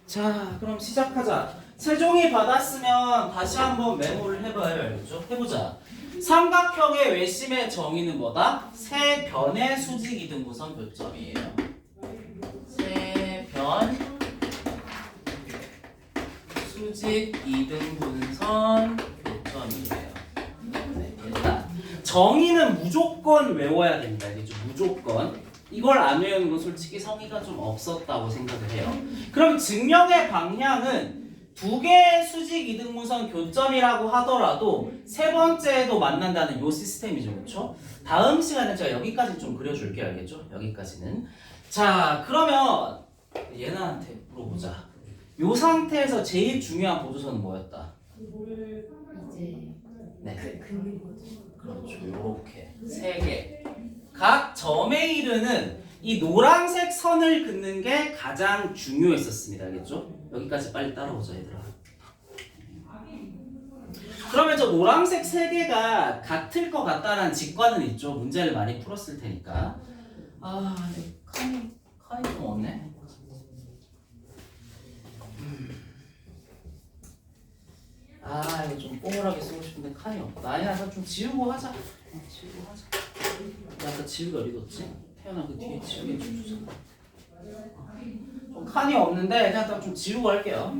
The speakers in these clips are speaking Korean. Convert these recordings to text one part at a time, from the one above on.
자, 그럼 시작하자. 세종이 받았으면 다시 한번 메모를 해봐야 알겠죠? 해보자. 삼각형의 외심의 정의는 뭐다? 세 변의 수직 이등분선 교점이에요. 세 변 수직 이등분선 교점이에요. 네, 일단 정의는 무조건 외워야 된다. 이죠 무조건. 이걸 안 외우는 건 솔직히 성의가 좀 없었다고 생각을 해요. 그럼 증명의 방향은 두 개의 수직 이등분선 교점이라고 하더라도 세 번째에도 만난다는 요 시스템이죠. 그렇죠? 다음 시간에 제가 여기까지 좀 그려줄게요. 알겠죠? 여기까지는. 자, 그러면 예나한테 물어보자. 요 상태에서 제일 중요한 보조선은 뭐였다? 이제 네. 긋는 거죠. 그렇죠. 요렇게 세 개. 각 점에 이르는 이 노란색 선을 긋는 게 가장 중요했었습니다. 알겠죠? 여기까지 빨리 따라오자 얘들아. 그러면 저 노란색 세 개가 같을 것 같다는 직관은 있죠. 문제를 많이 풀었을 테니까. 아, 네. 칸이 좀 없네. 아, 이거 좀 뽀글하게 쓰고 싶은데 칸이 없다. 아니야, 좀 지우고 하자. 지우고 하자. 아까 지우개 어디 뒀지? 태어나 그 뒤에 지우개 좀 주자. 좀 칸이 없는데 그냥 딱 좀 지우고 할게요.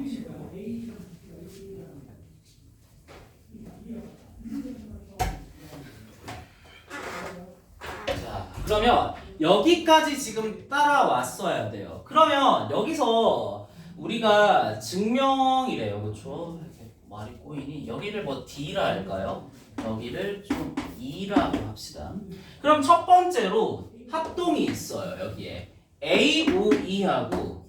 자, 그러면 여기까지 지금 따라왔어야 돼요. 그러면 여기서 우리가 증명이래요, 그렇죠? 이렇게 말이 꼬이니 여기를 뭐 D라 할까요? 여기를 좀 E라고 합시다. 그럼 첫 번째로 합동이 있어요. 여기에 AOE하고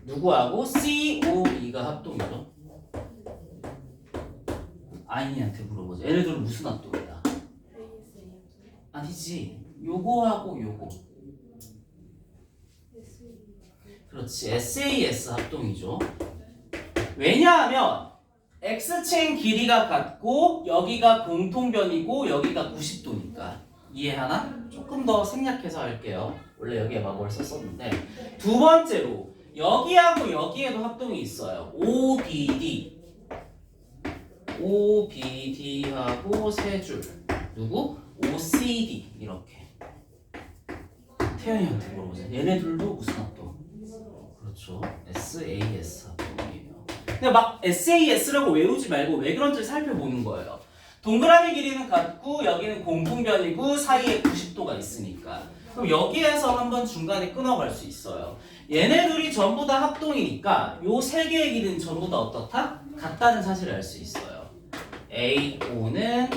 누구하고 COE가 합동이죠. 아이니한테 물어보자. 얘네들은 무슨 합동이야? 아니지. 요거하고 요거. 그렇지. SAS 합동이죠. 왜냐하면 X체인 길이가 같고 여기가 공통변이고 여기가 90도니까. 이해하나? 조금 더 생략해서 할게요. 원래 여기에 막을 썼었는데. 두 번째로 여기하고 여기에도 합동이 있어요. OBD. OBD하고 세 줄. 누구? OCD. 이렇게. 태연이한테 물어보자. 얘네들도 무슨 합동? 그렇죠. SAS 합동이에요. 근데 막 SAS라고 외우지 말고 왜 그런지 살펴보는 거예요. 동그라미 길이는 같고 여기는 공통변이고 사이에 90도가 있으니까. 그럼 여기에서 한번 중간에 끊어갈 수 있어요. 얘네들이 전부 다 합동이니까 요 세 개의 길이는 전부 다 어떻다? 같다는 사실을 알 수 있어요. AO는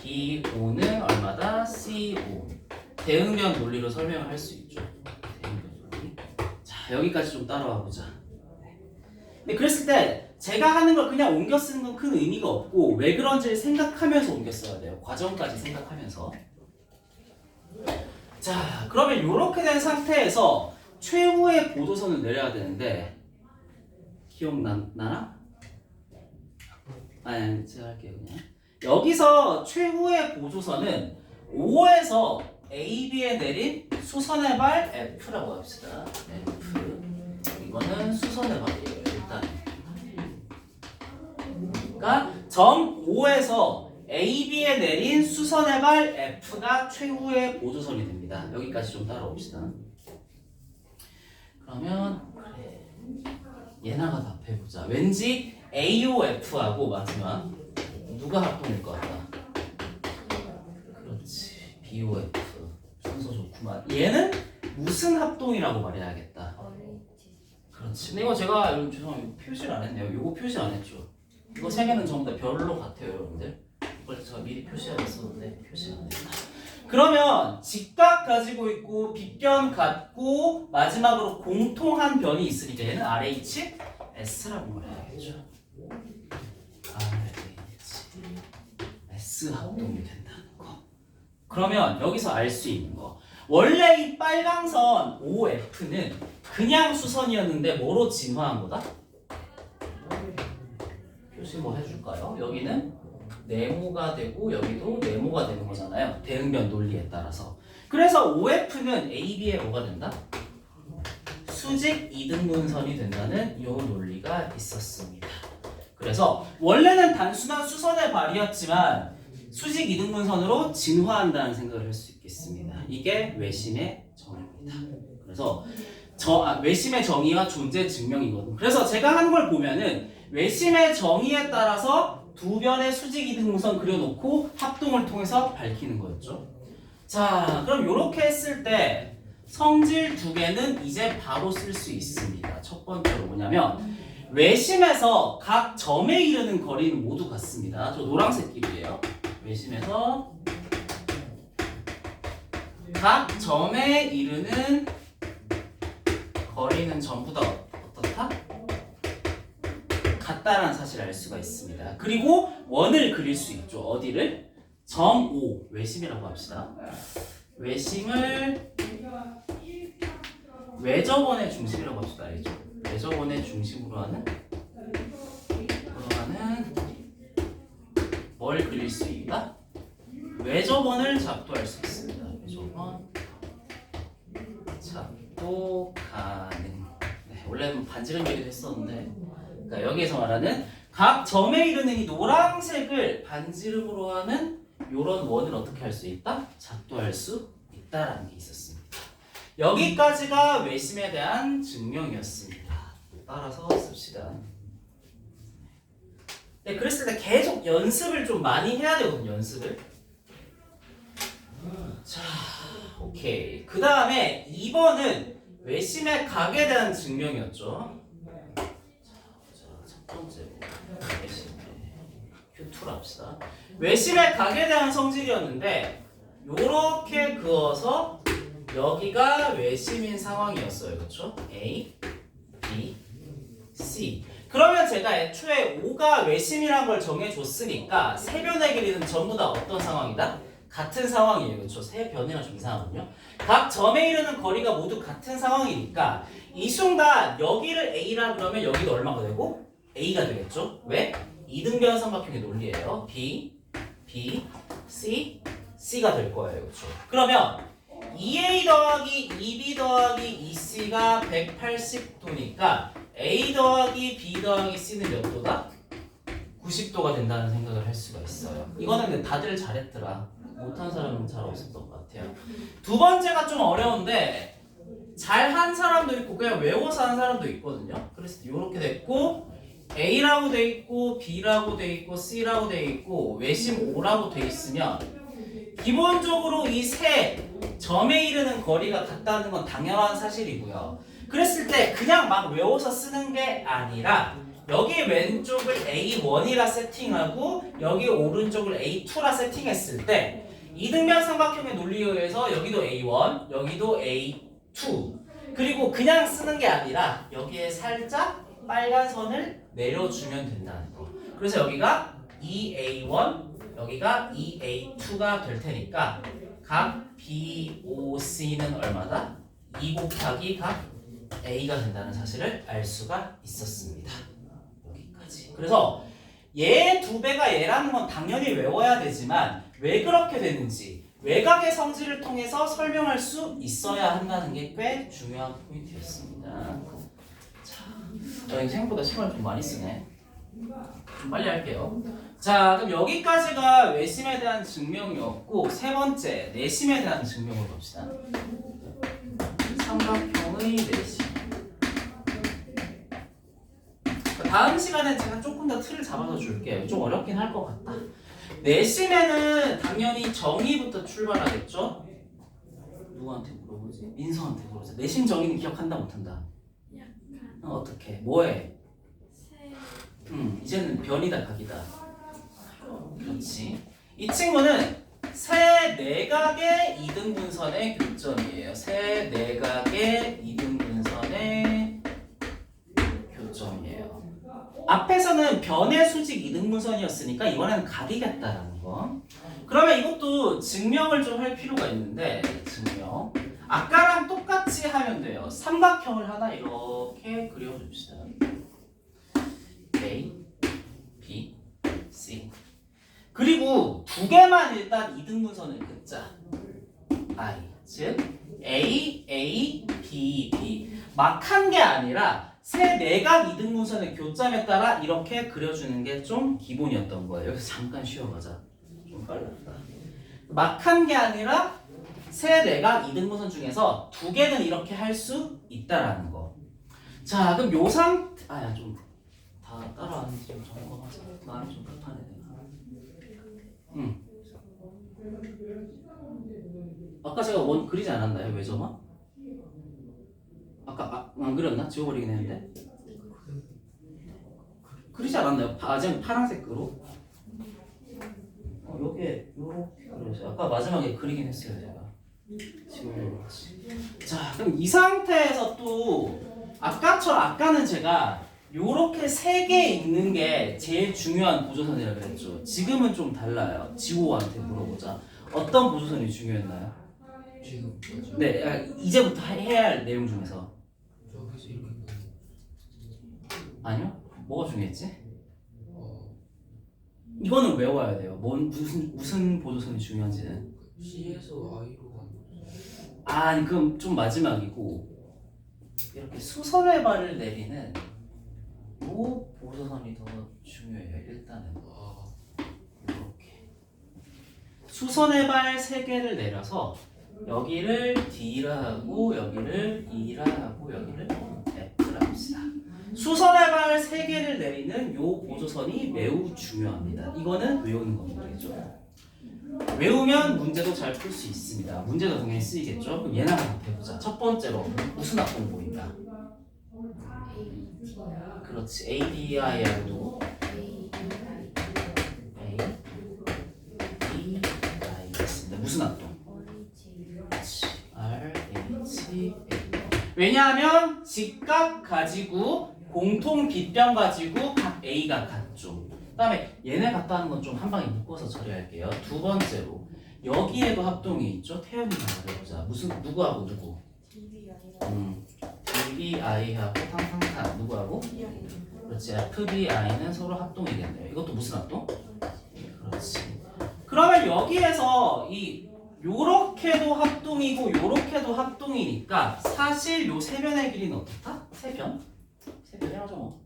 BO는 얼마다? CO. 대응변 논리로 설명을 할 수 있죠. 대응변 논리. 자, 여기까지 좀 따라와 보자. 근데 그랬을 때 제가 하는 걸 그냥 옮겨 쓰는 건 큰 의미가 없고 왜 그런지를 생각하면서 옮겨 써야 돼요. 과정까지 생각하면서. 자, 그러면 이렇게 된 상태에서 최후의 보조선을 내려야 되는데 기억나나? 아니, 제가 할게요 그냥. 여기서 최후의 보조선은 5에서 AB에 내린 수선의 발 F라고 합시다. F. 이거는 수선의 발이에요. 일단. 그러니까 점 5에서 AB에 내린 수선의 발 F가 최후의 보조선이 됩니다. 여기까지 좀 따라옵시다. 그러면 그래. 예나가 답해보자. 왠지 AOF하고 마지막 누가 합동일 것 같다. 그렇지. BOF. 순서 좋구만. 얘는 무슨 합동이라고 말해야겠다. 그렇지. 근데 이거 제가 여러분 죄송합니다. 표시를 안 했네요. 이거 표시 안 했죠. 이거 세 개는 전부 다 별로 같아요, 여러분들. 이걸 제가 미리 표시하고 있었는데 표시 안 했다. 그러면 직각 가지고 있고 빗변 같고 마지막으로 공통한 변이 있으니까 얘는 RH S라고 말해야겠죠. RH S 합동이 된다는 거. 그러면 여기서 알 수 있는 거. 원래 이 빨강선 OF는 그냥 수선이었는데 뭐로 진화한 거다? 표시 뭐 해줄까요? 여기는 네모가 되고 여기도 네모가 되는 거잖아요. 대응변 논리에 따라서. 그래서 OF는 AB의 뭐가 된다? 수직 이등분선이 된다는 이 논리가 있었습니다. 그래서 원래는 단순한 수선의 발이었지만 수직 이등분선으로 진화한다는 생각을 할 수 있겠습니다. 이게 외심의 정의입니다. 그래서 외심의 정의와 존재 증명이거든요. 그래서 제가 한 걸 보면은 외심의 정의에 따라서 두 변의 수직 이등분선 그려놓고 합동을 통해서 밝히는 거였죠. 자, 그럼 이렇게 했을 때 성질 두 개는 이제 바로 쓸 수 있습니다. 첫 번째로 뭐냐면 외심에서 각 점에 이르는 거리는 모두 같습니다. 저 노란색 길이에요. 외심에서 각 점에 이르는 거리는 전부 다 어떻다? 같다라는 사실을 알 수가 있습니다. 그리고 원을 그릴 수 있죠. 어디를? 점 O, 외심이라고 합시다. 외심을 외접원의 중심이라고 합시다. 알죠? 외접원의 중심으로 하는 뭘 그릴 수 있다? 외접원을 작도할 수 있습니다. 외접원 작도 가능. 네, 원래는 반지름 얘기도 했었는데, 그러니까 여기에서 말하는 각 점에 이르는 이 노란색을 반지름으로 하는 이런 원을 어떻게 할 수 있다? 작도할 수 있다라는 게 있었습니다. 여기까지가 외심에 대한 증명이었습니다. 따라서 씁시다. 네, 그랬을 때 계속 연습을 좀 많이 해야 되거든요. 연습을. 자, 오케이. 그 다음에 2번은 외심의 각에 대한 증명이었죠. 자, 첫 번째로 외심의 Q2로 합시다. 외심의 각에 대한 성질이었는데 요렇게 그어서 여기가 외심인 상황이었어요. 그렇죠? A, B, C. 그러면 제가 애초에 O가 외심이란 걸 정해줬으니까 세 변의 길이는 전부 다 어떤 상황이다? 같은 상황이에요. 그렇죠? 세 변이라 좀 이상하군요. 각 점에 이르는 거리가 모두 같은 상황이니까 이 순간 여기를 A라 그러면 여기도 얼마가 되고? A가 되겠죠? 왜? 이등변 삼각형의 논리예요. B, B, C, C가 될 거예요. 그렇죠? 그러면 2A 더하기 2B 더하기 2C가 180도니까 A 더하기 B 더하기 C는 몇 도다? 90도가 된다는 생각을 할 수가 있어요. 이거는 근데 다들 잘했더라. 못한 사람은 잘 없었던 것 같아요. 두 번째가 좀 어려운데 잘한 사람도 있고 그냥 외워서 하는 사람도 있거든요. 그래서 이렇게 됐고 A라고 돼 있고 B라고 돼 있고 C라고 돼 있고 외심 O라고 돼 있으면 기본적으로 이 세 점에 이르는 거리가 같다는 건 당연한 사실이고요. 그랬을 때 그냥 막 외워서 쓰는 게 아니라 여기 왼쪽을 A1이라 세팅하고 여기 오른쪽을 A2라 세팅했을 때 이등변 삼각형의 논리에 의해서 여기도 A1, 여기도 A2 그리고 그냥 쓰는 게 아니라 여기에 살짝 빨간 선을 내려주면 된다는 거. 그래서 여기가 2A1, 여기가 2A2가 될 테니까 각 BOC는 얼마다? 2 곱하기 각 A가 된다는 사실을 알 수가 있었습니다. 여기까지. 그래서 얘 두 배가 얘라는 건 당연히 외워야 되지만 왜 그렇게 되는지 외곽의 성질을 통해서 설명할 수 있어야 한다는 게 꽤 중요한 포인트였습니다. 자, 저희 생각보다 시간을 좀 많이 쓰네. 좀 빨리 할게요. 자, 그럼 여기까지가 외심에 대한 증명이었고 세 번째 내심에 대한 증명을 봅시다. 삼각형의 내심. 다음 시간에 제가 조금 더 틀을 잡아서 줄게요. 좀 어렵긴 할 것 같다. 내심에는 당연히 정의부터 출발하겠죠? 누구한테 물어보지? 민서한테 물어보자. 내심 정의는 기억한다 못한다? 어떻게? 뭐해? 이제는 변이다 각이다. 그렇지. 이 친구는 세 내각의 이등분선의 교점이에요. 세 내각의 이등분선의 교점이에요. 앞에서는 변의 수직 이등분선이었으니까 이번에는 각이겠다라는 거. 그러면 이것도 증명을 좀 할 필요가 있는데 증명. 아까랑 똑같이 하면 돼요. 삼각형을 하나 이렇게 그려줍시다. A, B, C. 그리고 두 개만 일단 이등분선을 긋자. I. 즉 A, A, B, B. 막 한 게 아니라 세 내각 이등분선의 교점에 따라 이렇게 그려주는 게 좀 기본이었던 거예요. 여기서 잠깐 쉬어가자. 좀 빨랐다. 막 한 게 아니라 세 내각 이등분선 중에서 두 개는 이렇게 할 수 있다라는 거. 자, 그럼 요 상태 아야 좀 다 따라왔는지 좀 점검하자. 마음이 좀 급하네 내가. 응. 아까 제가 원 그리지 않았나요? 왜 저만? 아까 안 그렸나? 지워버리긴 했는데. 그리지 않았나요? 아직 파란색으로. 요게 요렇게 그려서 아까 마지막에 그리긴 했어요 제가. 지금 자, 그럼 이 상태에서 또 아까는 제가 요렇게 세 개 있는 게 제일 중요한 보조선이라 그랬죠. 지금은 좀 달라요. 지호한테 물어보자. 어떤 보조선이 중요했나요? 지금까지 네, 이제부터 해야 할 내용 중에서. 저기서 이렇게 아니요? 뭐가 중요했지? 어, 이거는 외워야 돼요. 무슨 보조선이 중요한지는. C에서 I로 가는 거죠. 아니 그럼 좀 마지막이고 이렇게 수선의 발을 내리는 요 보조선이 더 중요해요. 일단은 이렇게 수선의 발 3개를 내려서 여기를 D라 하고 여기를 E라 하고 여기를 F라 합시다. 수선의 발 3개를 내리는 요 보조선이 매우 중요합니다. 이거는 외우는 겁니다. 외우면 문제도 잘 풀 수 있습니다. 문제도 당연히 쓰이겠죠? 그럼 얘나 한번 해보자. 첫 번째로 무슨 합동 보인다? 그렇지. ADI하고도 A, D, I 있습니다. 무슨 합동? R, H, A. 왜냐하면 직각 가지고 공통 빗변 가지고 각 A가 같죠. 그 다음에 얘네 같다는 건 좀 한 방에 묶어서 처리할게요. 두 번째로 여기에도 합동이 있죠. 태연이가 말해보자. 무슨 누구하고 누구? DBI하고 탕탕탕 누구하고? 그렇지. FBI는 서로 합동이겠네요. 이것도 무슨 합동? 그렇지. 그러면 여기에서 이 요렇게도 합동이고 요렇게도 합동이니까 사실 요 세 변의 길이는 어떻다? 세 변이라죠 뭐.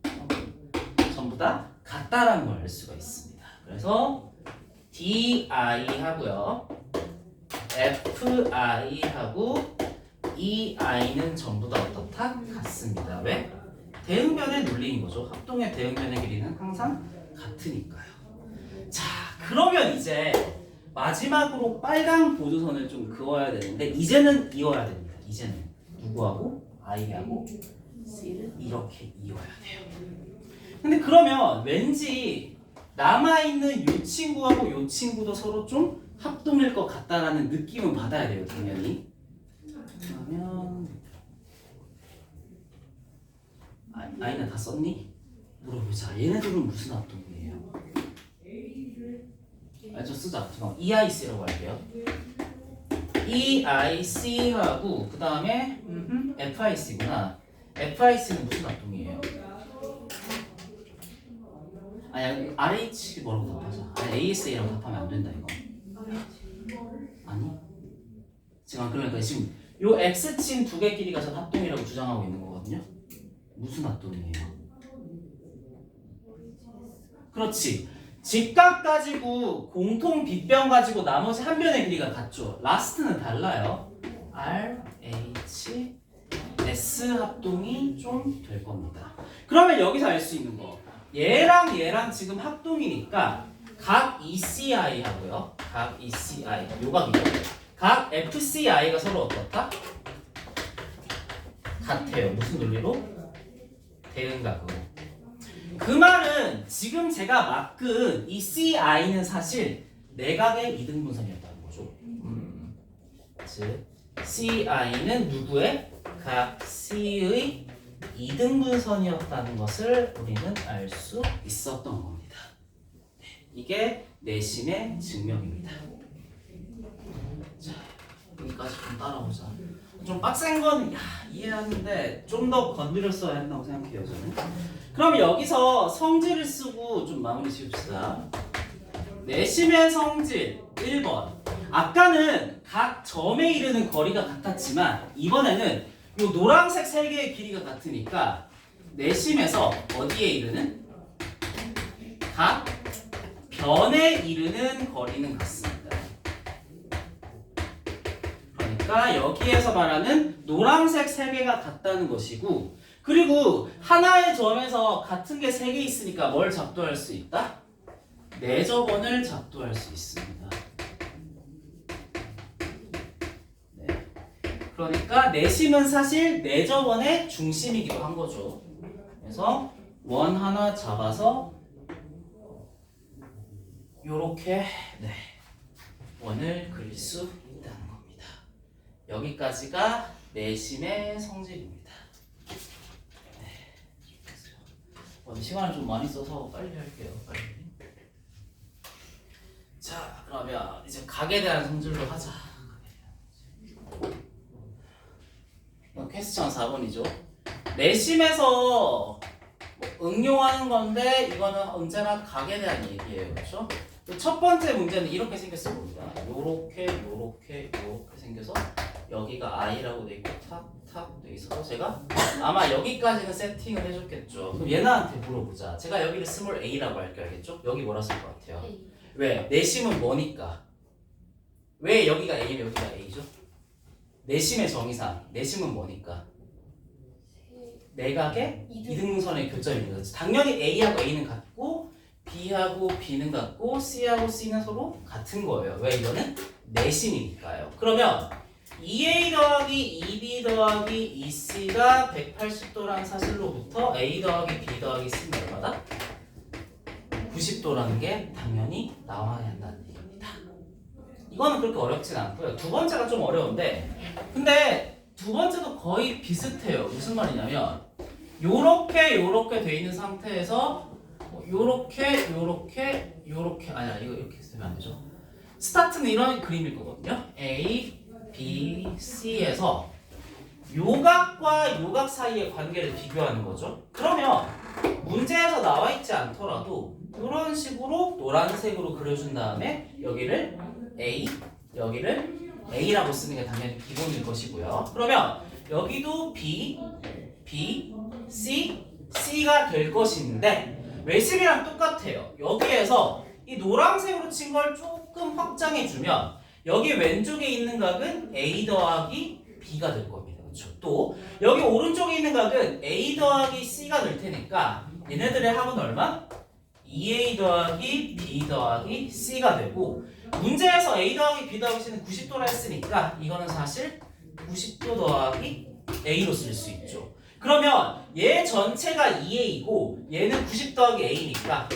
전부 다 같다라는 걸 알 수가 있습니다. 그래서 DI 하고요, FI 하고 EI는 전부 다 어떻다? 같습니다. 왜? 대응변의 논리인 거죠. 합동의 대응변의 길이는 항상 같으니까요. 자, 그러면 이제 마지막으로 빨간 보조선을 좀 그어야 되는데 이제는 이어야 됩니다. 이제는 누구하고? I하고 C를 이렇게 이어야 돼요. 근데 그러면 왠지 남아있는 이 친구하고 이 친구도 서로 좀 합동일 것 같다라는 느낌은 받아야 돼요. 당연히. 그러면 아이나 다 썼니? 물어보자. 얘네들은 무슨 합동이에요? 저 쓰자. 잠깐만. EIC라고 할게요. EIC하고 그 다음에 FIC구나. FIC는 무슨 합동이에요? 아니 RH 뭐라고 답하자. 아니 ASA라고 답하면 안 된다 이거. 아니? 지금 그러니까 지금 요 X친 두 개 길이가 전 합동이라고 주장하고 있는 거거든요. 무슨 합동이에요? 그렇지. 직각 가지고 공통 빗변 가지고 나머지 한 변의 길이가 같죠. 라스트는 달라요. R, H, S 합동이 좀 될 겁니다. 그러면 여기서 알 수 있는 거. 얘랑 얘랑 지금 합동이니까 각 ECI 하고요. 각 ECI 요각이죠. 각 FCI가 서로 어떻다? 같아요. 무슨 논리로? 대응각으로. 그 말은 지금 제가 맡은 이 CI는 사실 내각의 이등분선이었다는 거죠. 즉 CI는 누구의? 각 C의 이등분선이었다는 것을 우리는 알 수 있었던 겁니다. 이게 내심의 증명입니다. 자, 여기까지 좀 따라오자. 좀 빡센 건 이해하는데 좀 더 건드렸어야 한다고 생각해요 저는. 그럼 여기서 성질을 쓰고 좀 마무리 지읍시다. 내심의 성질 1번. 아까는 각 점에 이르는 거리가 같았지만 이번에는 이 노란색 세 개의 길이가 같으니까 내심에서 어디에 이르는? 각 변에 이르는 거리는 같습니다. 그러니까 여기에서 말하는 노란색 세 개가 같다는 것이고, 그리고 하나의 점에서 같은 게 세 개 있으니까 뭘 작도할 수 있다? 내접원을 작도할 수 있습니다. 네. 그러니까 내심은 사실 내접원의 중심이기도 한 거죠. 그래서 원 하나 잡아서 요렇게 네, 원을 그릴 수 있다는 겁니다. 여기까지가 내심의 성질입니다. 네. 시간을 좀 많이 써서 빨리 할게요. 빨리. 자, 그러면 이제 각에 대한 성질로 하자. 퀘스천 4번이죠. 내심에서 응용하는 건데 이거는 언제나 각에 대한 얘기예요. 그렇죠? 첫 번째 문제는 이렇게 생겼을 겁니다. 요렇게 생겨서 여기가 i라고 돼 있고 탁탁 돼 있어서 제가 아마 여기까지는 세팅을 해줬겠죠. 그럼 얘나한테 물어보자. 제가 여기를 스몰 a라고 할게요. 알겠죠? 여기 뭐라 쓸 것 같아요? 왜? 내심은 뭐니까? 왜 여기가 a면 여기가 a죠? 내심의 정의상 내심은 뭐니까? 내각의 이등분선의 교점입니다. 당연히 a하고 a는 같고 b하고 b는 같고 c하고 c는 서로 같은 거예요. 왜? 이거는 내심이니까요. 그러면 2a 더하기 2b 더하기 2c가 180도라는 사실로부터 a 더하기 b 더하기 c는 얼마다? 90도라는 게 당연히 나와야 한다는 얘기입니다. 이거는 그렇게 어렵진 않고요. 두 번째가 좀 어려운데, 근데 두 번째도 거의 비슷해요. 무슨 말이냐면 요렇게 돼 있는 상태에서 요렇게 아니야, 이거 이렇게 쓰면 안 되죠. 스타트는 이런 그림일 거거든요. A, B, C에서 요각과 요각 사이의 관계를 비교하는 거죠. 그러면 문제에서 나와 있지 않더라도 이런 식으로 노란색으로 그려준 다음에 여기를 A, 여기를 A라고 쓰는 게 당연히 기본일 것이고요. 그러면 여기도 B, B, C, C가 될 것인데 외심이랑 똑같아요. 여기에서 이 노란색으로 친 걸 조금 확장해주면 여기 왼쪽에 있는 각은 A 더하기 B가 될 겁니다. 그렇죠? 또 여기 오른쪽에 있는 각은 A 더하기 C가 될 테니까 얘네들의 합은 얼마? 2A 더하기 B 더하기 C가 되고, 문제에서 A 더하기 B 더하기 C는 90도라 했으니까 이거는 사실 90도 더하기 A로 쓸 수 있죠. 그러면 얘 전체가 2A이고 얘는 90 더하기 A니까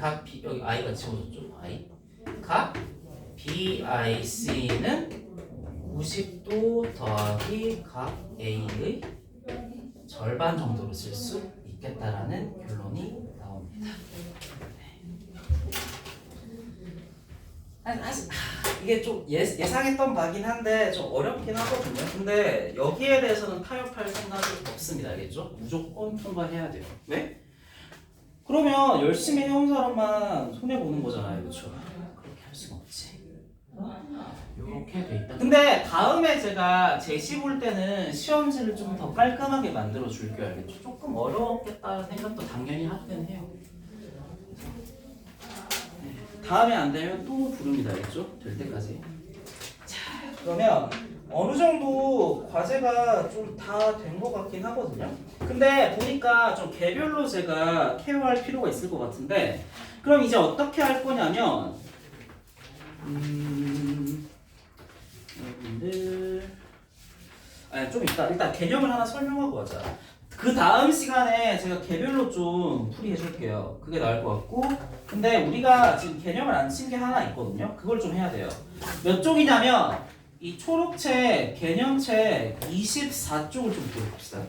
각 B, 여기 I가 지워졌죠? I. 각 BIC는 90도 더하기 각 A의 절반 정도로 쓸 수 있겠다라는 결론이 나옵니다. 사실 이게 좀 예상했던 바긴 한데 좀 어렵긴 하거든요. 근데 여기에 대해서는 타협할 생각이 없습니다. 알겠죠? 무조건 통과해야 돼요. 왜? 그러면 열심히 해온 사람만 손해보는 거잖아요. 그렇죠? 그렇게 할 수는 없지. 이렇게 돼 있다. 근데 다음에 제가 제시 볼 때는 시험지를 좀 더 깔끔하게 만들어 줄게요. 알겠죠? 조금 어려웠겠다는 생각도 당연히 하긴 해요. 다음에 안 되면 또 부릅니다. 알겠죠? 될 때까지. 자, 그러면 어느 정도 과제가 좀 다 된 것 같긴 하거든요. 근데 보니까 좀 개별로 제가 케어할 필요가 있을 것 같은데, 그럼 이제 어떻게 할 거냐면 여러분들 좀 일단 개념을 하나 설명하고 가자. 그 다음 시간에 제가 개별로 좀 풀이해 줄게요. 그게 나을 것 같고, 근데 우리가 지금 개념을 안 친 게 하나 있거든요. 그걸 좀 해야 돼요. 몇 쪽이냐면 이 초록책 개념책 24쪽을 좀 보여봅시다.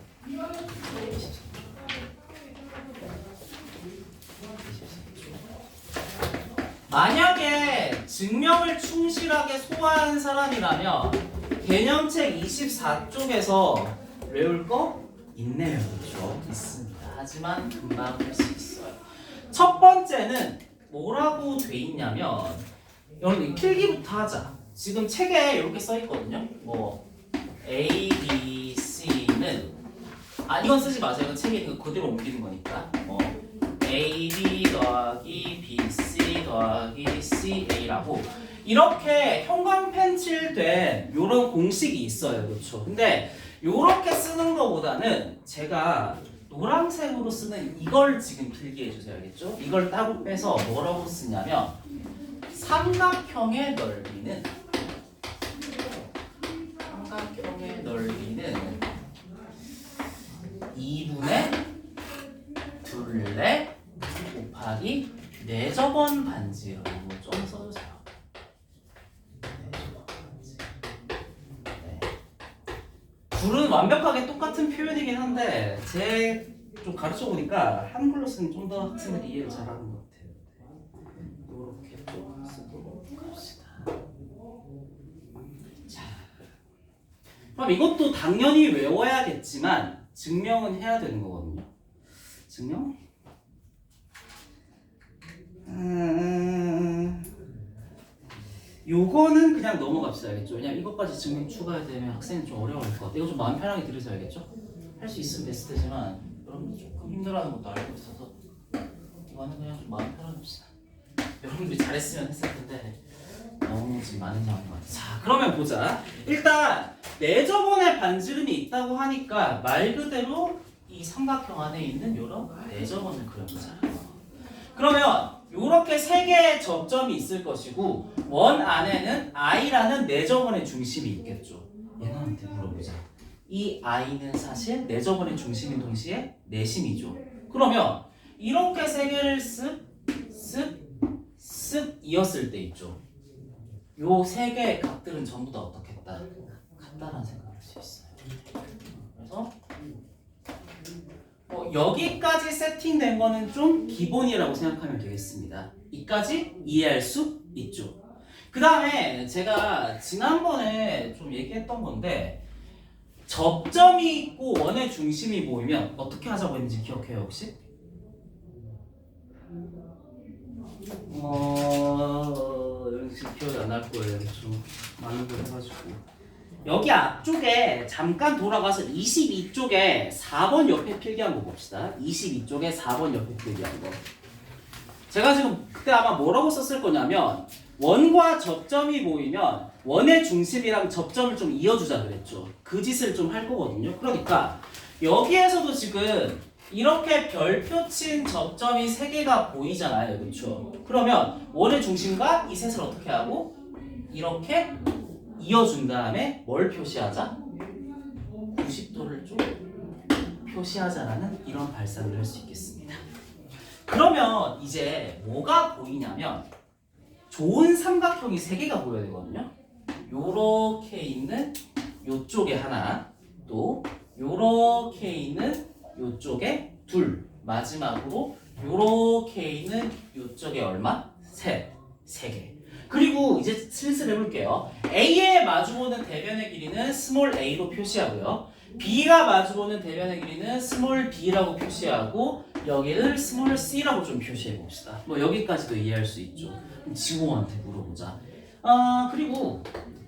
만약에 증명을 충실하게 소화한 사람이라면 개념책 24쪽에서 외울 거 있네요. 그렇죠? 있습니다. 하지만 금방 할 수 있어요. 첫 번째는 뭐라고 돼 있냐면 여러분 필기부터 하자. 지금 책에 이렇게 써 있거든요. 뭐 A, B, C는 이건 쓰지 마세요. 이건 책에 그대로 옮기는 거니까. A, B 더하기 B, C 더하기 C, A라고 이렇게 형광펜칠된 이런 공식이 있어요. 그렇죠? 근데 이렇게 쓰는 것보다는 제가 노란색으로 쓰는 이걸 지금 필기해 주세요. 알겠죠? 이걸 따로 빼서 뭐라고 쓰냐면 삼각형의 넓이는 2분의 둘레 곱하기 4저번 반지라고 좀 써주세요. 4저번 반지. 네. 둘은 완벽하게 똑같은 표현이긴 한데 제 좀 가르쳐 보니까 한글로 쓰면 좀 더 학생들이 이해를 잘하는 것 같아요. 이렇게 좀 쓰도록 합시다. 자, 그럼 이것도 당연히 외워야겠지만 증명은 해야 되는 거거든요. 증명? 요거는 그냥 넘어갑시다. 알겠죠? 왜냐면 이것까지 증명 추가되면 학생은 좀 어려울 것 같아요. 이거 좀 마음 편하게 들으세요. 알겠죠? 할 수 있으면 베스트 되지만 여러분들 조금 힘들어하는 것도 알고 있어서 이거는 그냥 좀 마음 편하게 합시다. 여러분들이 잘했으면 했을 텐데 너무 지금 많은 상황인 것 같아요. 자, 그러면 보자. 일단 내저번의 반지름이 있다고 하니까 말 그대로 이 삼각형 안에 있는 요런 내저번을 그려보자. 그러면 요렇게 세 개의 접점이 있을 것이고 원 안에는 I라는 내저번의 중심이 있겠죠. 얘네한테 물어보자. 이 I는 사실 내저번의 중심인 동시에 내심이죠. 그러면 이렇게 세 개를 쓱 이었을 때 있죠. 요 세 개의 각들은 전부 다 어떻겠다? 같다라는 생각을 할 수 있어요. 그래서 여기까지 세팅된 거는 좀 기본이라고 생각하면 되겠습니다. 이까지 이해할 수 있죠. 그 다음에 제가 지난번에 좀 얘기했던 건데 접점이 있고 원의 중심이 모이면 어떻게 하자고 했는지 기억해요 혹시? 지금 기억이 안 날 거예요. 좀 많은 걸 해가지고 여기 앞쪽에 잠깐 돌아가서 22쪽에 4번 옆에 필기한 거 봅시다. 22쪽에 4번 옆에 필기한 거. 제가 지금 그때 아마 뭐라고 썼을 거냐면 원과 접점이 모이면 원의 중심이랑 접점을 좀 이어주자 그랬죠. 그 짓을 좀 할 거거든요. 그러니까 여기에서도 지금 이렇게 별표 친 접점이 3개가 보이잖아요. 그렇죠? 그러면 원의 중심과 이 셋을 어떻게 하고 이렇게 이어준 다음에 뭘 표시하자? 90도를 좀 표시하자라는 이런 발상을 할 수 있겠습니다. 그러면 이제 뭐가 보이냐면 좋은 삼각형이 3개가 보여야 되거든요. 요렇게 있는 요쪽에 하나, 또 요렇게 있는 요쪽에 둘, 마지막으로 요렇게 있는 요쪽에 얼마? 세 개. 그리고 이제 슬슬 해볼게요. A에 마주보는 대변의 길이는 스몰 a로 표시하고요. B가 마주보는 대변의 길이는 스몰 b라고 표시하고 여기를 스몰 c라고 좀 표시해봅시다. 뭐 여기까지도 이해할 수 있죠. 지공한테 물어보자. 그리고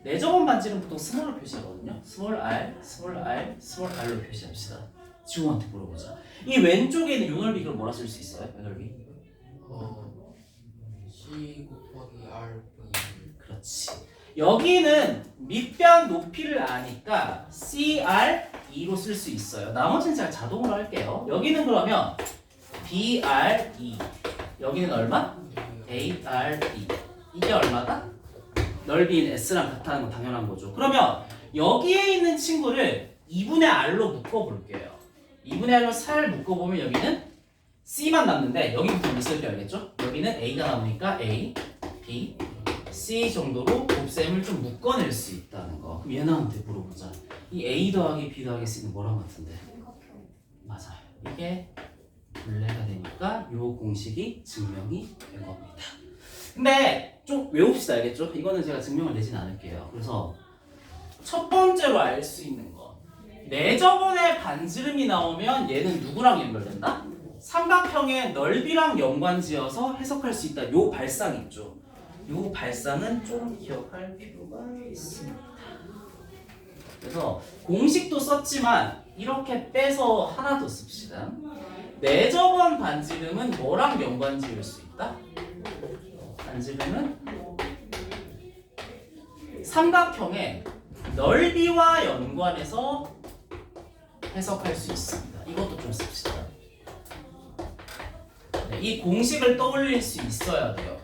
내저번 반지는 보통 스몰로 표시하거든요. 스몰 r, 스몰 r, 스몰 r로 표시합시다. 지공한테 물어보자. 이 왼쪽에 있는 요 넓이 이걸 뭐라 쓸 수 있어요? 요 넓이? C 곱하기 R 그렇지. 여기는 밑변 높이를 아니까 CR2로 쓸 수 있어요. 나머지는 제가 자동으로 할게요. 여기는 그러면 BRE. 여기는 얼마? ARE. 이게 얼마다? 넓이인 S랑 같다는 건 당연한 거죠. 그러면 여기에 있는 친구를 2분의 R로 묶어볼게요. 2분의 R로 살 묶어보면 여기는 C만 남는데 여기부터 있을 때 알겠죠? 여기는 A가 남으니까 A, B, C 정도로 곱셈을 좀 묶어낼 수 있다는 거. 그럼 얘네한테 물어보자. 이 A 더하기 B 더하기 C는 뭐랑 같은데? 맞아요. 이게 분례가 되니까 이 공식이 증명이 된 겁니다. 근데 좀 외웁시다. 알겠죠? 이거는 제가 증명을 내진 않을게요. 그래서 첫 번째로 알 수 있는 거. 내저번에 반지름이 나오면 얘는 누구랑 연결된다? 삼각형의 넓이랑 연관지어서 해석할 수 있다. 요 발상 있죠. 요 발상은 좀 기억할 필요가 있습니다. 그래서 공식도 썼지만 이렇게 빼서 하나 더 씁시다. 내저번 반지름은 뭐랑 연관지을 수 있다? 반지름은 삼각형의 넓이와 연관해서 해석할 수 있습니다. 이것도 좀 씁시다. 네, 이 공식을 떠올릴 수 있어야 돼요.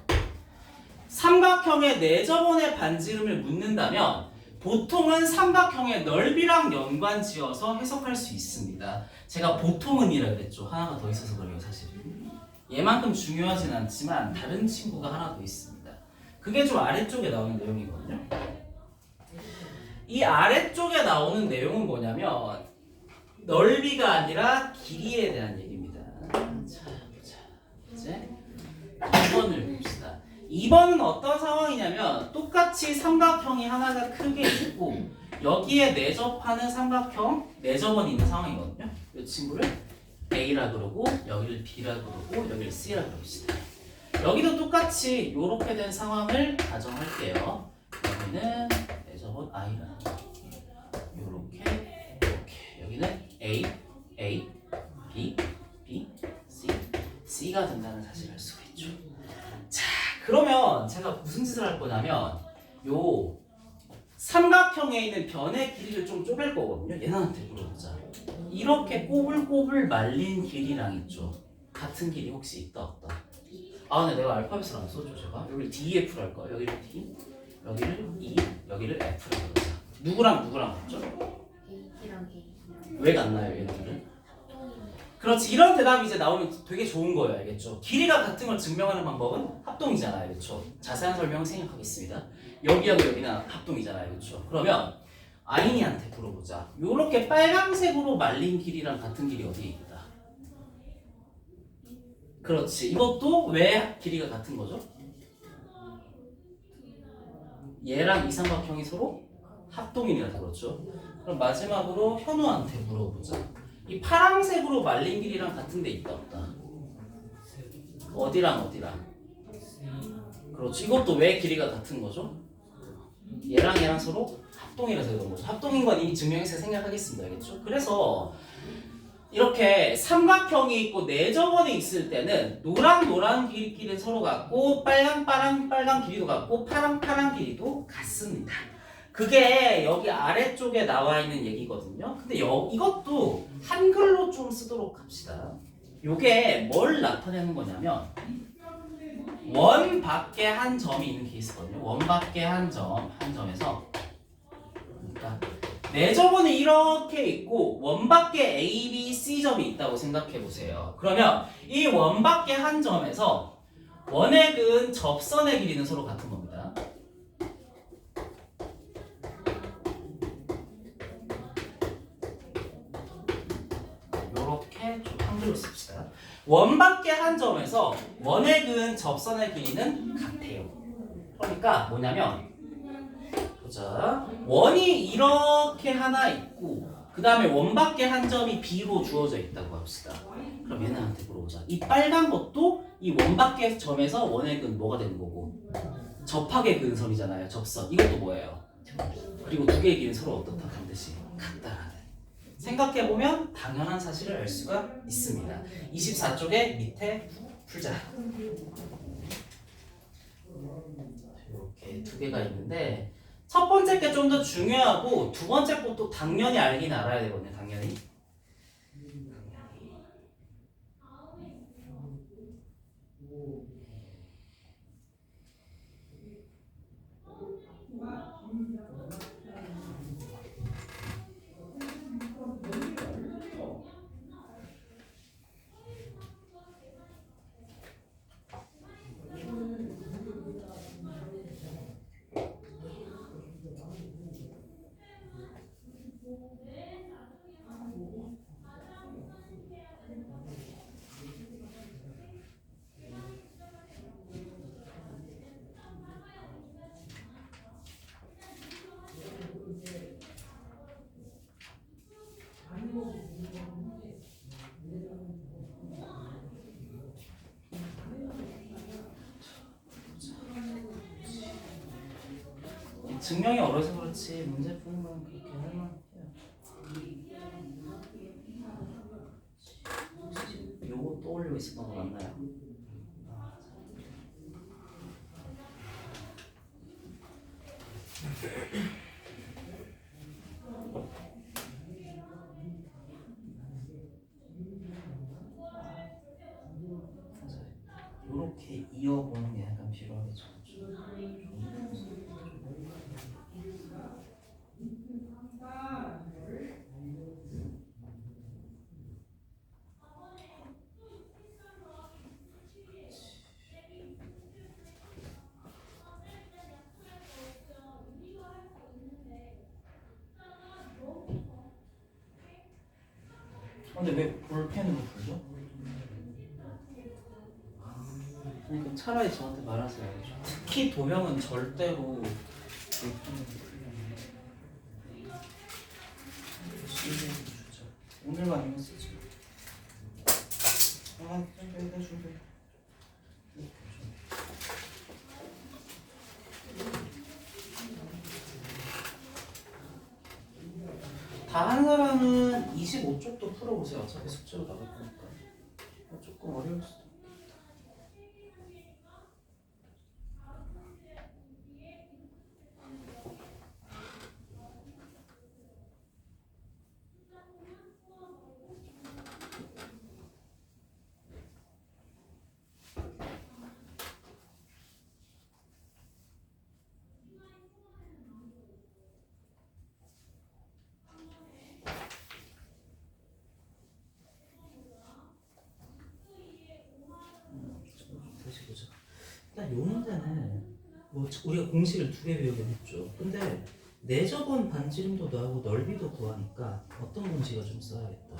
삼각형의 내저번의 반지름을 묻는다면 보통은 삼각형의 넓이랑 연관 지어서 해석할 수 있습니다. 제가 보통은이라 그랬죠. 하나가 더 있어서 그래요, 사실. 얘만큼 중요하진 않지만 다른 친구가 하나 더 있습니다. 그게 좀 아래쪽에 나오는 내용이거든요. 이 아래쪽에 나오는 내용은 뭐냐면 넓이가 아니라 길이에 대한 얘기입니다. 자, 보자. 이제 2번을 봅시다. 2번은 어떤 상황이냐면 똑같이 삼각형이 하나가 크게 있고 여기에 내접하는 삼각형 내접원이 있는 상황이거든요. 이 친구를 A라 그러고 여기를 B라 그러고 여기를 C라 그럽시다. 여기도 똑같이 이렇게 된 상황을 가정할게요. 여기는 내접원 I라 요렇게 여기는 A, A, B, B, C, C가 된다는 사실을 알 수가 있죠. 자, 그러면 제가 무슨 짓을 할 거냐면 요 삼각형에 있는 변의 길이를 좀 쪼갤 거거든요. 얘네한테 물어보자. 이렇게 꼬불꼬불 말린 길이랑 있죠. 같은 길이 혹시 있다 없다? 아, 근데 내가 알파벳을 안 써줘. 제가 여기를 DEF로 할 거야. 여기를 D, 여기를 E, 여기를 F로 그러자. 누구랑 같죠? A랑 A. 왜 같나요, 얘네들은? 그렇지. 이런 대답이 이제 나오면 되게 좋은 거예요. 알겠죠? 길이가 같은 걸 증명하는 방법은 합동이잖아요. 알겠죠? 자세한 설명 생략하겠습니다. 여기하고 여기는 합동이잖아요. 알겠죠? 그러면 아인이한테 물어보자. 요렇게 빨강색으로 말린 길이랑 같은 길이 어디에 있다? 그렇지. 이것도 왜 길이가 같은 거죠? 얘랑 이 삼각형이 서로 합동이라서 그렇죠. 그럼 마지막으로 현우한테 물어보자. 이 파란색으로 말린 길이랑 같은 데 있다 없다? 어디랑? 그렇지. 이것도 왜 길이가 같은 거죠? 얘랑 서로 합동이라서 그런 거죠. 합동인 건 이미 증명해서 생략하겠습니다. 알겠죠? 그래서 이렇게 삼각형이 있고 내저번이 있을 때는 노랑 길이는 서로 같고 빨강 길이도 같고 파랑 길이도 같습니다. 그게 여기 아래쪽에 나와 있는 얘기거든요. 근데 이것도 한글로 좀 쓰도록 합시다. 요게 뭘 나타내는 거냐면 원 밖에 한 점이 있는 케이스거든요. 원 밖에 한 점에서 그러니까 내저번이 이렇게 있고 원 밖에 A, B, C 점이 있다고 생각해 보세요. 그러면 이 원 밖에 한 점에서 원액은 접선의 길이는 서로 같은 겁니다. 이렇게 좀 한글로 씁시다. 원 밖에 한 점에서 원액은 접선의 길이는 같아요. 그러니까 뭐냐면 보자. 원이 이렇게 하나 있고 그 다음에 원 밖에 한 점이 B로 주어져 있다고 합시다. 그럼 얘네한테 물어보자. 이 빨간 것도 이 원 밖의 점에서 원액은 뭐가 되는 거고 접하게 그은 선이잖아요. 접선. 이것도 뭐예요? 그리고 두 개의 길이는 서로 어떻다 반드시 같다라는. 생각해보면 당연한 사실을 알 수가 있습니다. 24쪽에 밑에 풀자. 이렇게 두 개가 있는데 첫 번째 게 좀 더 중요하고 두 번째 것도 당연히 알긴 알아야 되거든요. 당연히. 증명이 어려서 그렇지 문제 푸는 건 그렇게 할만해요. 요거 떠올리고 있었던 거 맞나요? 이렇게 이어보는 게 약간 필요하겠죠. 근데 왜 볼펜으로 불죠? 그러니까 차라리 저한테 말하세요. 특히 도형은 절대로 볼펜으로 주죠. 오늘만 이거 쓰죠. 준비. 다 한 사람은 25쪽도 풀어보세요. 어차피 숙제로 나갈 거니까. 조금 어려울 수도. 다시 보자. 일단 요 문제는 뭐 우리가 공식을 2개 배우긴 했죠. 근데 내접원 반지름도 나오고 넓이도 구하니까 어떤 공식을 좀 써야겠다.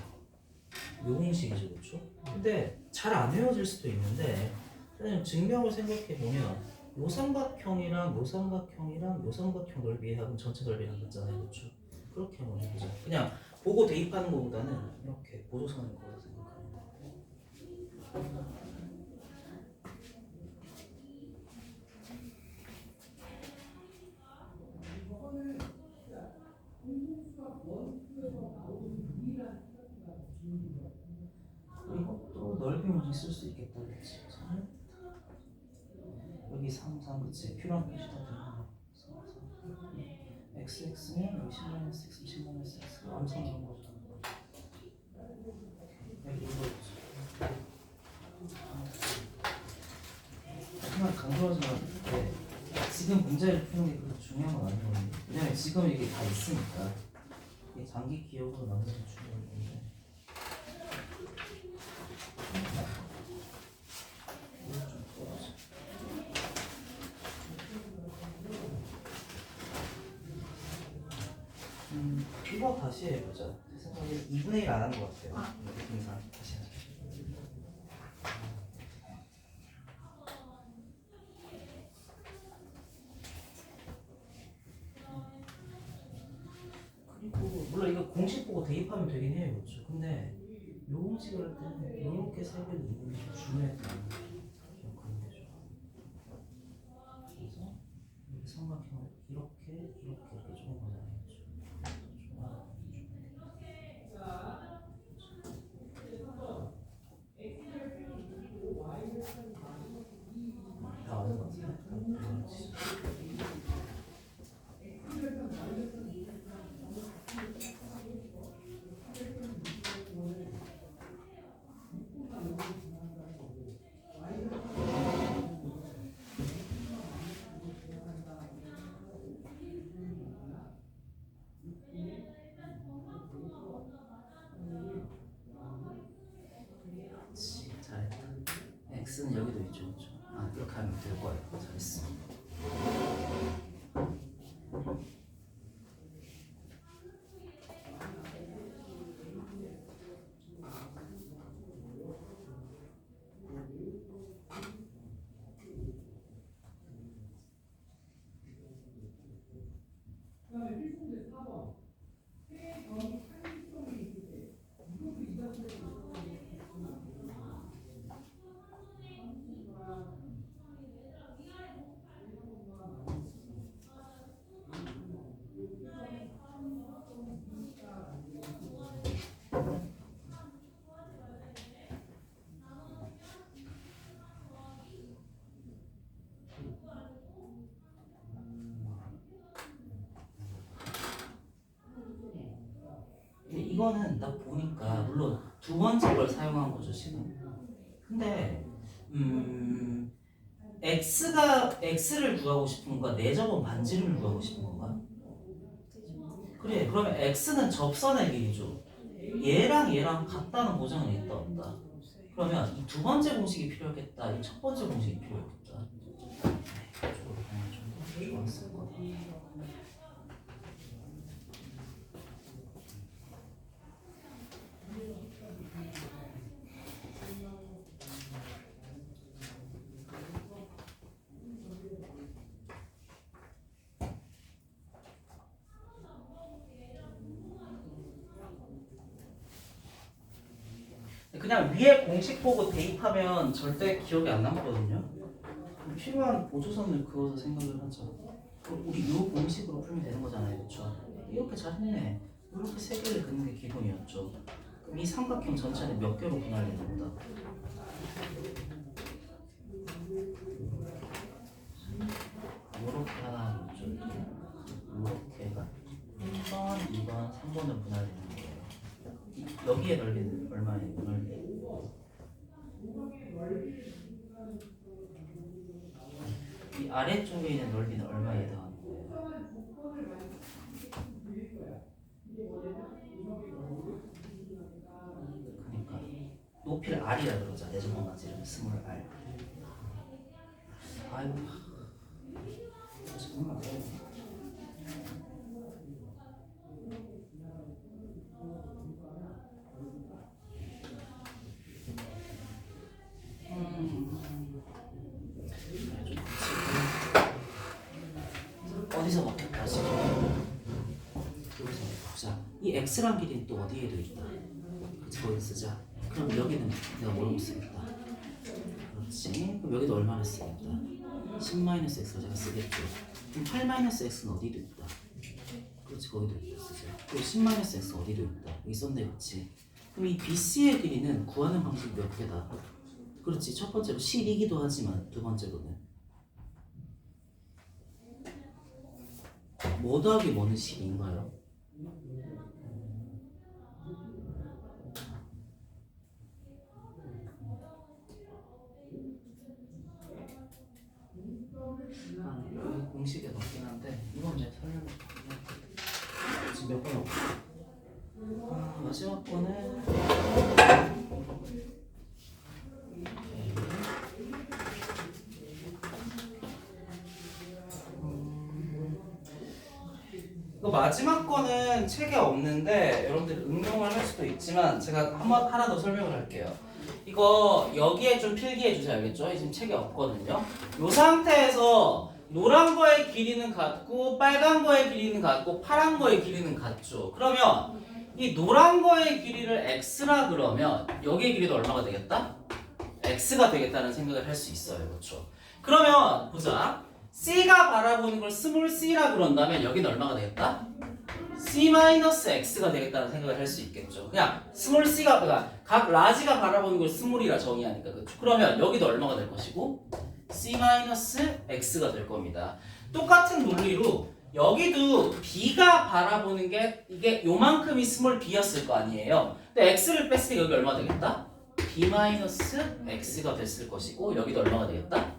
요 공식이죠, 그렇죠? 근데 잘 안 외워질 수도 있는데 사실 증명을 생각해 보면 요 삼각형이랑 요 삼각형이랑 요 삼각형 넓이의 합은 전체 넓이랑 같잖아요, 그렇죠? 그렇게 한번 해보자. 그냥 보고 대입하는 것보다는 이렇게 보조선을 그어서 생각하는 거. 이것도 넓이 문제 쓸 수 있겠다, 그렇지? 여기 3, 3, 그치? 필요한 표시 다 되나? XX는 여기 10-X, 10-X 암산하는 거죠. 여기 이거 하지만 강조하지만 지금 문제를 푸는 게 그렇게 중요한 건 아니거든요. 왜냐면 지금 이게 다 있으니까 이게 장기 기억으로 남는 게 중요한 건데. 이거 다시 해보자. 제 생각에 2분의 1 안 한 것 같아요. 느낌상 다시 하자. 그리고 물론 이거 공식 보고 대입하면 되긴 해요, 그렇죠? 근데 요 공식을 할 때는 이렇게 세 개를 있는 게 중요해요. 기억하는 게 좋아. 그래서 이렇게 삼각형을 이렇게 쪼는 거잖아요, 그렇죠? 다 아는 것 같아요. 잘했다. X는 여기도 있죠, 그렇죠? 아, 이렇게 하면 될 거예요. 잘했어. 이거는 딱 보니까 물론 두 번째 걸 사용한 거죠 지금. 근데 x를 구하고 싶은 건가? 내접은 반지름을 구하고 싶은 건가? 그래, 그러면 x는 접선의 길이죠. 얘랑 같다는 보장은 있다 없다? 그러면 이 두 번째 공식이 필요했겠다, 이 첫 번째 공식이 필요했겠다. 이쪽으로 가면 좀 더 좋았을 거다. 그냥 위에 공식 보고 대입하면 절대 기억이 안 남거든요. 필요한 보조선을 그어서 생각을 하자. 우리 이 공식으로 풀면 되는 거잖아요, 그렇죠? 이렇게 잘했네. 이렇게 세 개를 그는 게 기본이었죠. 그럼 이 삼각형 전체는 몇 개로 분할되는 거다? 이렇게 하나 있죠. 이렇게가 1번, 2번, 3번으로 분할되는 거예요. 여기에 넓이는 얼마예요? 넓이. 이 아래쪽에 있는 넓이는 얼마에 해당하는 거예요? 그러니까 높이를 R이라 그러자. 내접만 맞으면 스몰 R. 아이고 정말 어디서 먹혔다 지금? 여기서 보자. 이 x란 길이는 또 어디에도 있다. 그치, 거기 쓰자. 그럼 여기는 내가 뭐라고 쓰겠다. 그렇지. 그럼 여기도 얼마나 쓰겠다. 10-x를 제가 쓰겠죠. 그럼 8-x는 어디도 있다. 그렇지, 거기도 있다 쓰자. 그리고 10-x 어디도 있다. 여기 썼네, 그렇지. 그럼 이 BC의 길이는 구하는 방식이 몇 개다. 그렇지, 첫 번째로 10이기도 하지만 두 번째로는 뭐 더하기 뭐는 10인가요? 여기 공식에 넣긴 한데 이건 내가 설명을 지금 몇 번 넣고 마지막 거는 이거 마지막 거는 책에 없는데 여러분들이 응용을 할 수도 있지만 제가 하나 더 설명을 할게요. 이거 여기에 좀 필기해 주세요. 알겠죠? 지금 책에 없거든요. 이 상태에서 노란 거의 길이는 같고 빨간 거의 길이는 같고 파란 거의 길이는 같죠. 그러면 이 노란 거의 길이를 x라 그러면 여기의 길이도 얼마가 되겠다? x가 되겠다는 생각을 할 수 있어요. 그렇죠? 그러면 보자. C가 바라보는 걸 스몰 c라 그런다면 여기는 얼마가 되겠다? C-x가 되겠다는 생각을 할 수 있겠죠. 그냥 스몰 c가 그러니까 각 라지가 바라보는 걸 스몰이라 정의하니까 그렇죠. 그러면 여기도 얼마가 될 것이고 C-x가 될 겁니다. 똑같은 논리로 여기도 B가 바라보는 게 이게 요만큼이 스몰 b였을 거 아니에요. 근데 x를 뺐을 때 여기 얼마 되겠다? B-x가 됐을 것이고 여기도 얼마가 되겠다?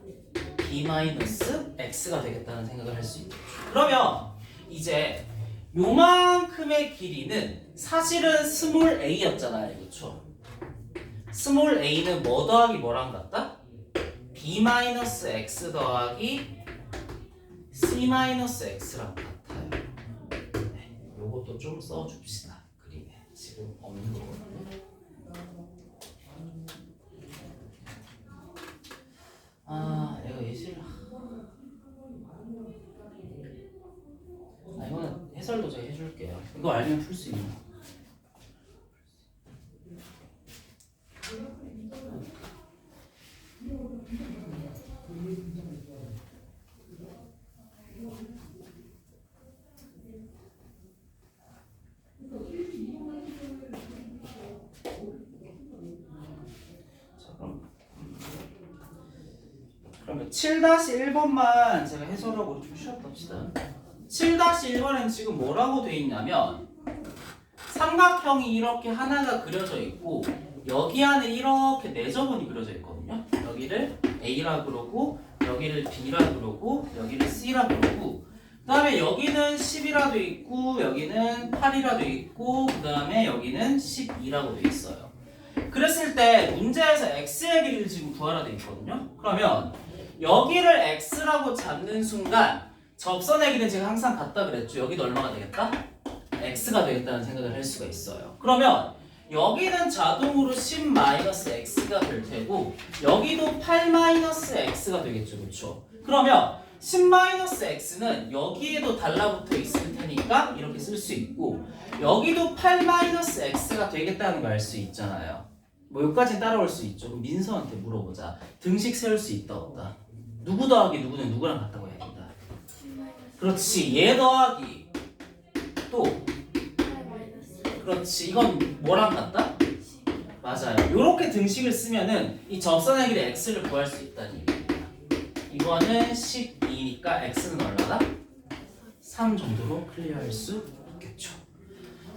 B-x가 되겠다는 생각을 할 수 있겠죠. 그러면 이제 요만큼의 길이는 사실은 스몰 a였잖아요. 그렇죠? 스몰 a는 뭐 더하기 뭐랑 같다? B-x 더하기 C-x랑 같아요. 네, 요것도 좀 써줍시다. 그림에 지금 없는 거거든요. 내가 예시를 이거는 해설도 제가 해줄게요. 이거 알면 풀 수 있는 거. 그러면 7-1번만 제가 해설하고 좀 쉬었다 합시다. 7-1번엔 지금 뭐라고 돼 있냐면 삼각형이 이렇게 하나가 그려져 있고 여기 안에 이렇게 네 점원이 그려져 있거든요. 여기를 A라 그러고 여기를 B라 그러고 여기를 C라 그러고 그 다음에 여기는 10이라도 있고 여기는 8이라도 있고 그 다음에 여기는 12라고 돼 있어요. 그랬을 때 문제에서 x의 길이를 지금 구하라 돼 있거든요. 그러면 여기를 x라고 잡는 순간 접선의 길이는 제가 항상 같다 그랬죠. 여기도 얼마가 되겠다? x가 되겠다는 생각을 할 수가 있어요. 그러면 여기는 자동으로 10-x가 될 테고 여기도 8-x가 되겠죠. 그렇죠? 그러면 10-x는 여기에도 달라붙어 있을 테니까 이렇게 쓸 수 있고 여기도 8-x가 되겠다는 걸 알 수 있잖아요. 뭐 여기까지 따라올 수 있죠. 그럼 민서한테 물어보자. 등식 세울 수 있다 없다? 누구 더하기 누구는 누구랑 같다고 해야 된다. 그렇지. 얘 더하기 또 그렇지. 이건 뭐랑 같다? 맞아요. 이렇게 등식을 쓰면은 이 접선의 길이 x를 구할 수 있다는 얘기입니다. 이거는 12니까 x는 얼마다? 3 정도로 클리어할 수 있겠죠.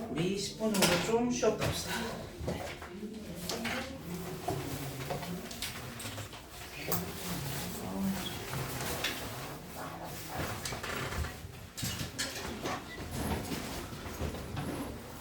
우리 10분 정도 좀 쉬었다 합시다. 네.